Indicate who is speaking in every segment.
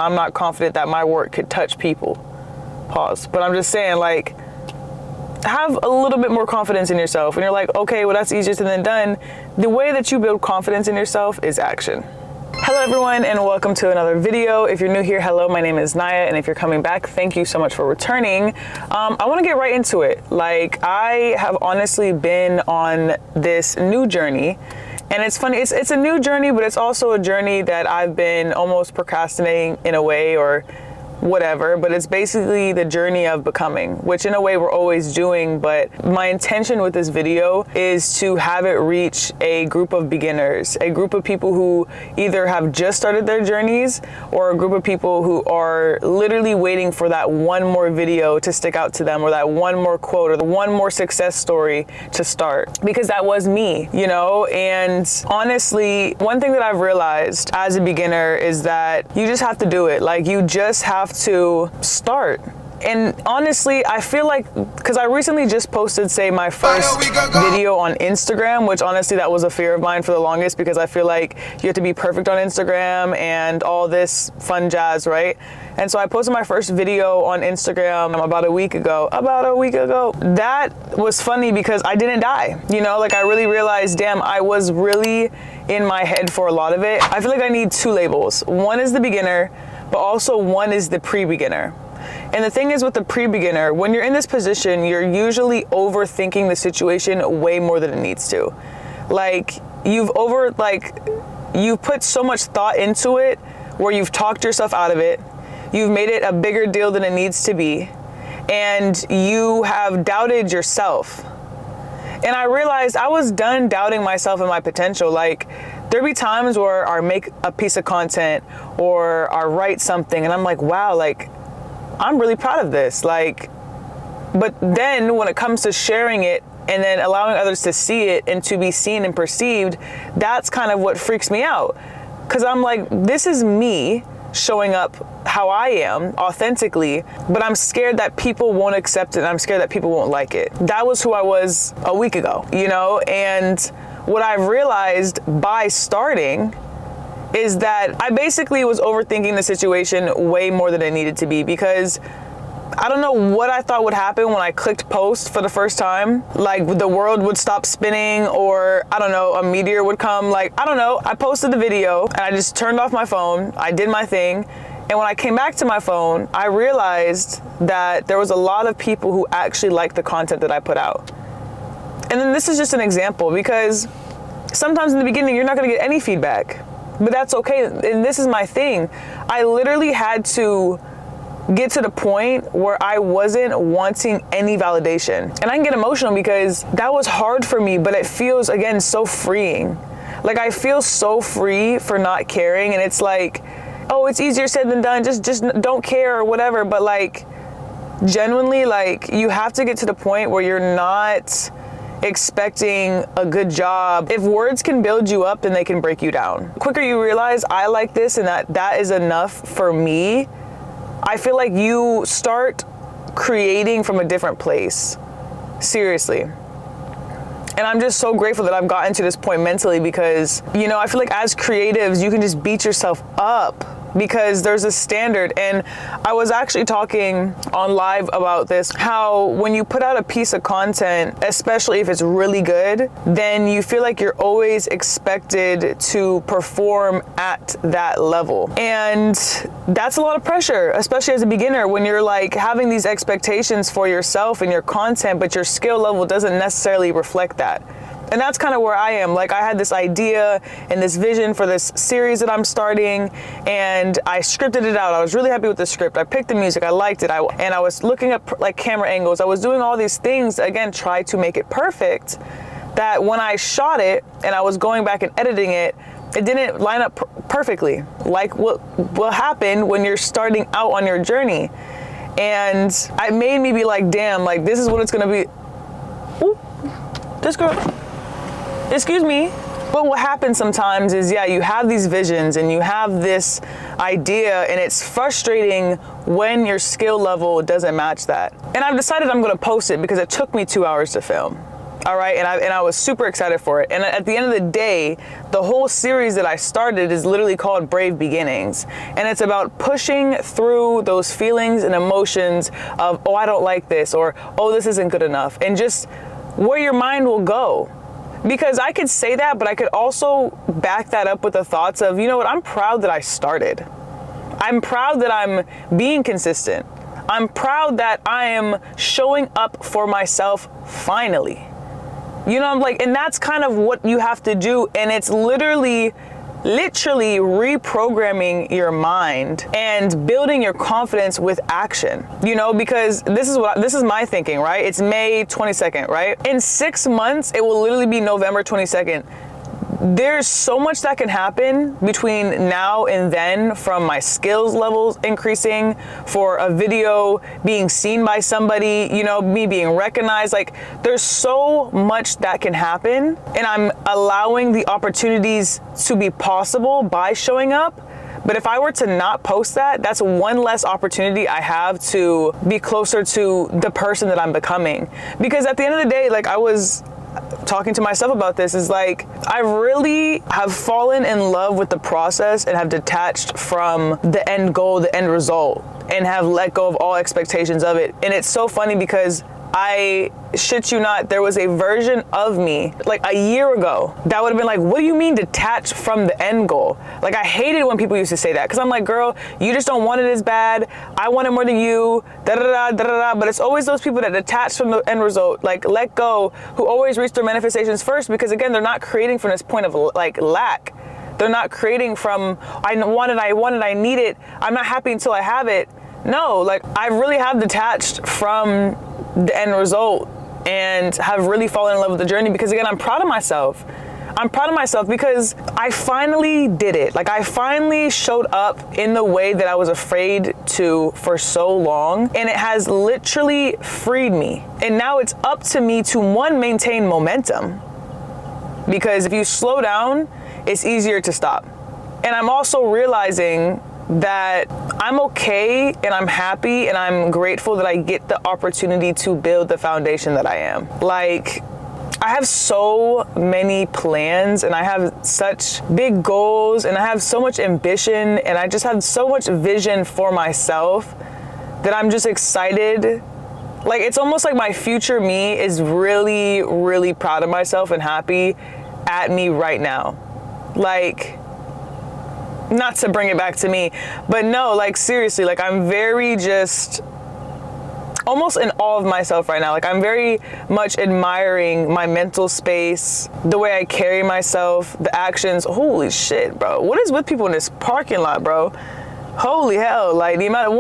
Speaker 1: I'm not confident that my work could touch people. Pause. But I'm just saying, like, have a little bit more confidence in yourself. And you're like, okay, well, that's easier said than done. The way that you build confidence in yourself is action. Hello everyone, and welcome to another video. If you're new here, hello, my name is Naya, and if you're coming back, thank you so much for returning. I want to get right into it. Like, I have honestly been on this new journey, and it's funny, it's a new journey, but it's also a journey that I've been almost procrastinating in a way, or whatever, but it's basically the journey of becoming, which in a way we're always doing. But my intention with this video is to have it reach a group of beginners, a group of people who either have just started their journeys, or a group of people who are literally waiting for that one more video to stick out to them, or that one more quote, or the one more success story to start, because that was me, you know. And honestly, one thing that I've realized as a beginner is that you just have to do it. Like, you just have to start. And honestly, I feel like, because I recently just posted, say, my first video on Instagram, which honestly, that was a fear of mine for the longest, because I feel like you have to be perfect on Instagram and all this fun jazz, right? And so I posted my first video on Instagram about a week ago. That was funny because I didn't die, you know? Like, I really realized, damn, I was really in my head for a lot of it. I feel like I need two labels. One is the beginner, but also one is the pre-beginner. And the thing is, with the pre-beginner, when you're in this position, you're usually overthinking the situation way more than it needs to. Like, you've put so much thought into it, where you've talked yourself out of it, you've made it a bigger deal than it needs to be, and you have doubted yourself. And I realized I was done doubting myself and my potential. Like, there'd be times where I make a piece of content or I write something and I'm like, wow, like, I'm really proud of this. Like, but then when it comes to sharing it and then allowing others to see it and to be seen and perceived, that's kind of what freaks me out. Because I'm like, this is me showing up how I am authentically, but I'm scared that people won't accept it, and I'm scared that people won't like it. That was who I was a week ago, you know? And what I've realized by starting is that I basically was overthinking the situation way more than it needed to be, because I don't know what I thought would happen when I clicked post for the first time. Like, the world would stop spinning, or I don't know, a meteor would come. Like, I don't know. I posted the video and I just turned off my phone. I did my thing. And when I came back to my phone, I realized that there was a lot of people who actually liked the content that I put out. And then this is just an example, because sometimes in the beginning, you're not going to get any feedback, but that's okay. And this is my thing. I literally had to get to the point where I wasn't wanting any validation. And I can get emotional because that was hard for me, but it feels, again, so freeing. Like, I feel so free for not caring. And it's like, oh, it's easier said than done. Just don't care or whatever. But like, genuinely, like, you have to get to the point where you're not expecting a good job. If words can build you up, then they can break you down. The quicker you realize I like this and that is enough for me, I feel like you start creating from a different place. Seriously. And I'm just so grateful that I've gotten to this point mentally, because, you know, I feel like as creatives, you can just beat yourself up because there's a standard. And I was actually talking on live about this, how when you put out a piece of content, especially if it's really good, then you feel like you're always expected to perform at that level. And that's a lot of pressure, especially as a beginner, when you're like having these expectations for yourself and your content, but your skill level doesn't necessarily reflect that. And that's kind of where I am. Like, I had this idea and this vision for this series that I'm starting, and I scripted it out. I was really happy with the script. I picked the music. I liked it. And I was looking up like camera angles. I was doing all these things, again, try to make it perfect, that when I shot it and I was going back and editing it, it didn't line up perfectly. Like what will happen when you're starting out on your journey. And it made me be like, damn, like, this is what it's going to be. Ooh, this girl. Excuse me. But what happens sometimes is, yeah, you have these visions and you have this idea, and it's frustrating when your skill level doesn't match that. And I've decided I'm going to post it because it took me 2 hours to film. All right, and I was super excited for it. And at the end of the day, the whole series that I started is literally called Brave Beginnings. And it's about pushing through those feelings and emotions of, oh, I don't like this, or, oh, this isn't good enough, and just where your mind will go. Because I could say that, but I could also back that up with the thoughts of, you know what, I'm proud that I started. I'm proud that I'm being consistent. I'm proud that I am showing up for myself finally. You know, I'm like, and that's kind of what you have to do. And it's literally reprogramming your mind and building your confidence with action, you know, because this is my thinking, right? It's May 22nd, right? In 6 months, it will literally be November 22nd. There's so much that can happen between now and then, from my skills levels increasing, for a video being seen by somebody, you know, me being recognized. Like, there's so much that can happen, and I'm allowing the opportunities to be possible by showing up. But if I were to not post that, that's one less opportunity I have to be closer to the person that I'm becoming. Because at the end of the day, like, I was talking to myself about this, is like, I really have fallen in love with the process and have detached from the end goal, the end result, and have let go of all expectations of it. And it's so funny because I shit you not, there was a version of me like a year ago that would have been like, what do you mean detached from the end goal? Like, I hated when people used to say that, because I'm like, girl, you just don't want it as bad. I want it more than you, da da da da da. But it's always those people that detach from the end result, like let go, who always reach their manifestations first, because again, they're not creating from this point of like lack. They're not creating from, I want it, I need it, I'm not happy until I have it. No, like, I really have detached from the end result and have really fallen in love with the journey, because again, I'm proud of myself. I'm proud of myself because I finally did it. Like, I finally showed up in the way that I was afraid to for so long, and it has literally freed me. And now it's up to me to, one, maintain momentum, because if you slow down, it's easier to stop. And I'm also realizing that I'm okay and I'm happy and I'm grateful that I get the opportunity to build the foundation that I am. Like, I have so many plans and I have such big goals and I have so much ambition and I just have so much vision for myself that I'm just excited. Like, it's almost like my future me is really, really proud of myself and happy at me right now. Like, not to bring it back to me, but no, like, seriously, like, I'm very just almost in awe of myself right now. Like, I'm very much admiring my mental space, the way I carry myself, the actions. Holy shit, bro. What is with people in this parking lot, bro? Holy hell, like, the amount of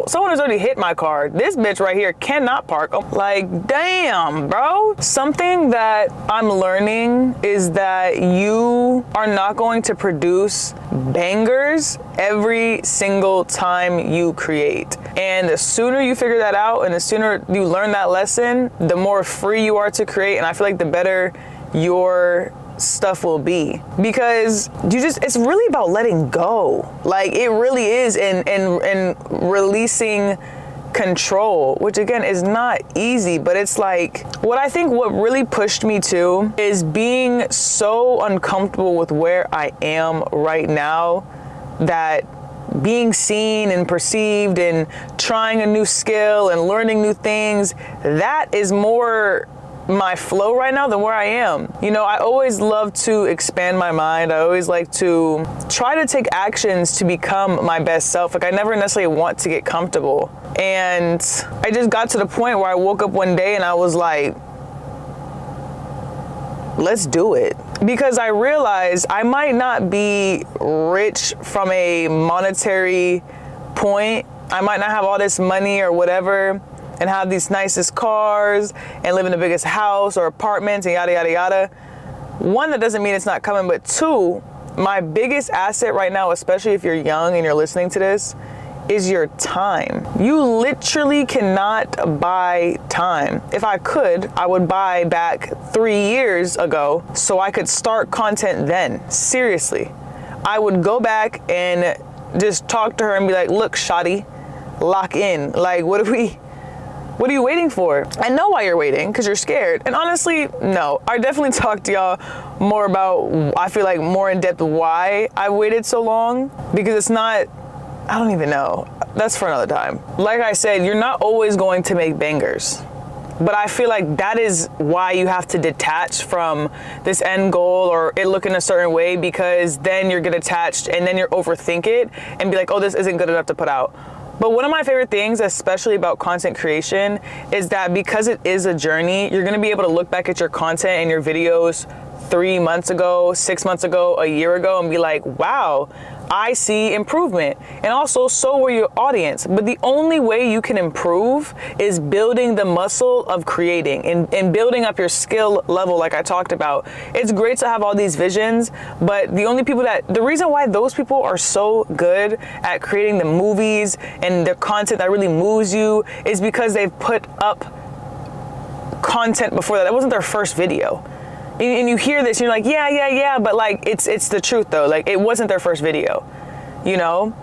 Speaker 1: someone has already hit my car. This bitch right here cannot park. Like, damn, bro. Something that I'm learning is that you are not going to produce bangers every single time you create. And the sooner you figure that out and the sooner you learn that lesson, the more free you are to create. And I feel like the better your stuff will be, because it's really about letting go. Like, it really is, and releasing control, which again is not easy, but it's like, what really pushed me to is being so uncomfortable with where I am right now, that being seen and perceived and trying a new skill and learning new things, that is more my flow right now than where I am. You know, I always love to expand my mind. I always like to try to take actions to become my best self. Like, I never necessarily want to get comfortable. And I just got to the point where I woke up one day and I was like, let's do it. Because I realized I might not be rich from a monetary point. I might not have all this money or whatever, and have these nicest cars and live in the biggest house or apartments and yada, yada, yada. One, that doesn't mean it's not coming, but two, my biggest asset right now, especially if you're young and you're listening to this, is your time. You literally cannot buy time. If I could, I would buy back 3 years ago so I could start content then. Seriously. I would go back and just talk to her and be like, look, shawty, lock in. Like, what What are you waiting for? I know why you're waiting, because you're scared. And honestly, no. I definitely talked to y'all more about, I feel like more in depth why I waited so long, because it's not, I don't even know. That's for another time. Like I said, you're not always going to make bangers. But I feel like that is why you have to detach from this end goal or it looking a certain way, because then you're get attached and then you're overthink it and be like, oh, this isn't good enough to put out. But one of my favorite things, especially about content creation, is that because it is a journey, you're gonna be able to look back at your content and your videos 3 months ago, 6 months ago, a year ago, and be like, wow, I see improvement. And also, so will your audience. But the only way you can improve is building the muscle of creating and building up your skill level, like I talked about. It's great to have all these visions, but the reason why those people are so good at creating the movies and the content that really moves you is because they've put up content before that. That wasn't their first video. And you hear this, and you're like, yeah, but like, it's the truth though. Like, it wasn't their first video, you know?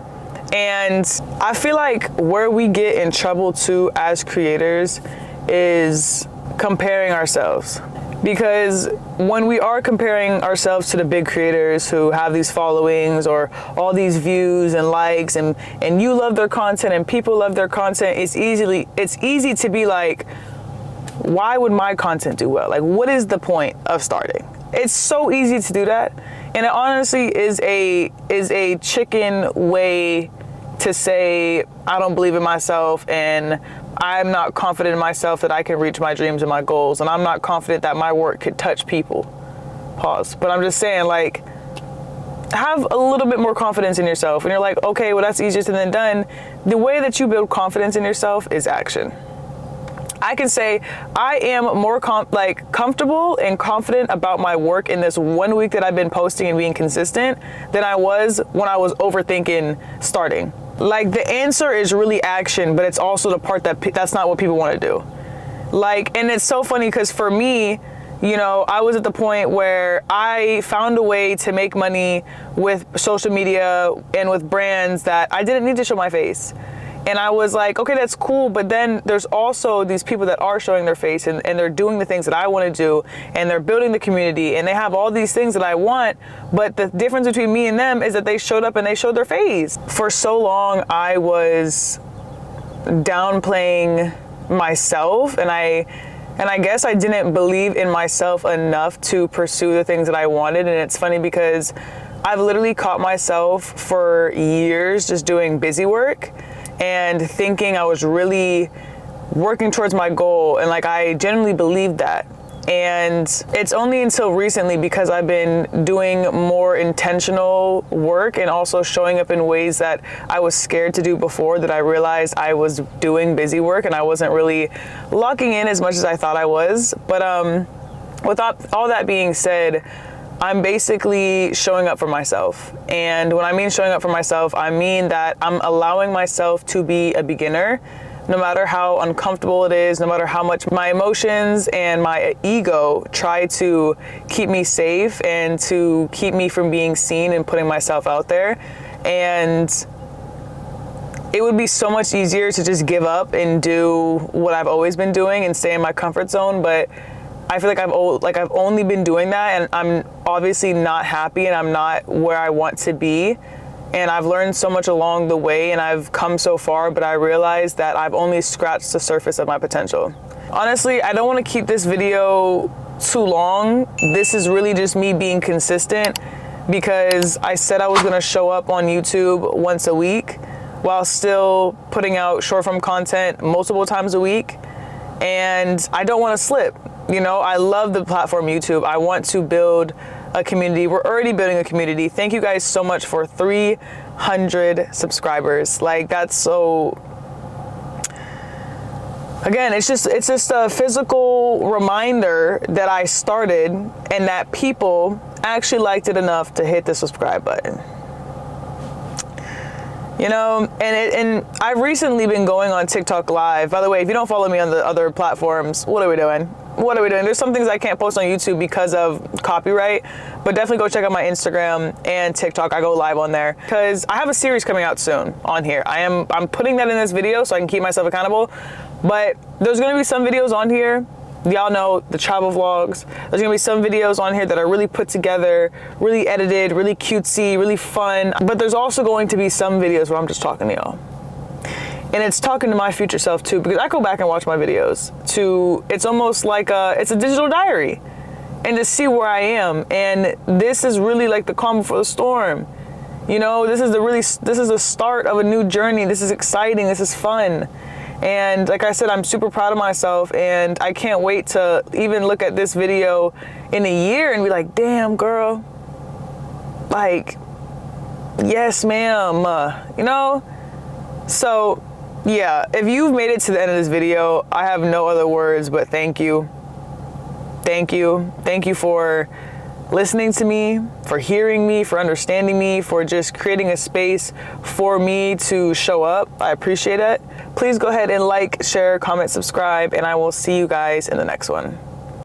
Speaker 1: And I feel like where we get in trouble too as creators is comparing ourselves. Because when we are comparing ourselves to the big creators who have these followings or all these views and likes, and you love their content and people love their content, it's easy to be like, why would my content do well? Like, what is the point of starting? It's so easy to do that. And it honestly is a chicken way to say, I don't believe in myself and I'm not confident in myself that I can reach my dreams and my goals. And I'm not confident that my work could touch people. Pause. But I'm just saying, like, have a little bit more confidence in yourself. And you're like, okay, well, that's easier said than done. The way that you build confidence in yourself is action. I can say I am more comfortable and confident about my work in this 1 week that I've been posting and being consistent than I was when I was overthinking starting. Like, the answer is really action, but it's also the part that's not what people want to do. Like, and it's so funny because for me, you know, I was at the point where I found a way to make money with social media and with brands that I didn't need to show my face. And I was like, okay, that's cool. But then there's also these people that are showing their face and they're doing the things that I want to do, and they're building the community and they have all these things that I want. But the difference between me and them is that they showed up and they showed their face. For so long, I was downplaying myself, and I guess I didn't believe in myself enough to pursue the things that I wanted. And it's funny because I've literally caught myself for years just doing busy work and thinking I was really working towards my goal, and like I genuinely believed that. And it's only until recently, because I've been doing more intentional work and also showing up in ways that I was scared to do before, that I realized I was doing busy work and I wasn't really locking in as much as I thought I was. But with all that being said, I'm basically showing up for myself. And when I mean showing up for myself, I mean that I'm allowing myself to be a beginner, no matter how uncomfortable it is, no matter how much my emotions and my ego try to keep me safe and to keep me from being seen and putting myself out there. And it would be so much easier to just give up and do what I've always been doing and stay in my comfort zone. But I feel like I've only been doing that, and I'm obviously not happy, and I'm not where I want to be. And I've learned so much along the way, and I've come so far, but I realized that I've only scratched the surface of my potential. Honestly, I don't want to keep this video too long. This is really just me being consistent, because I said I was going to show up on YouTube once a week while still putting out short form content multiple times a week. And I don't want to slip. You know, I love the platform YouTube. I want to build a community. We're already building a community. Thank you guys so much for 300 subscribers. Like, that's so, again, it's just a physical reminder that I started and that people actually liked it enough to hit the subscribe button. You know, and I've recently been going on TikTok Live. By the way, if you don't follow me on the other platforms, what are we doing? what are we doing? There's some things I can't post on YouTube because of copyright, but definitely go check out my Instagram and TikTok. I go live on there because I have a series coming out soon on here. I'm putting that in this video so I can keep myself accountable, but there's gonna be some videos on here. Y'all know the travel vlogs. There's gonna be some videos on here that are really put together, really edited, really cutesy, really fun. But there's also going to be some videos where I'm just talking to y'all. And it's talking to my future self too, because I go back and watch my videos it's almost like it's a digital diary, and to see where I am. And this is really like the calm before the storm. You know, this is the start of a new journey. This is exciting, this is fun. And like I said, I'm super proud of myself, and I can't wait to even look at this video in a year and be like, damn girl, like, yes ma'am, you know? So yeah, if you've made it to the end of this video, I have no other words but thank you. Thank you. Thank you for listening to me, for hearing me, for understanding me, for just creating a space for me to show up. I appreciate it. Please go ahead and like, share, comment, subscribe, and I will see you guys in the next one.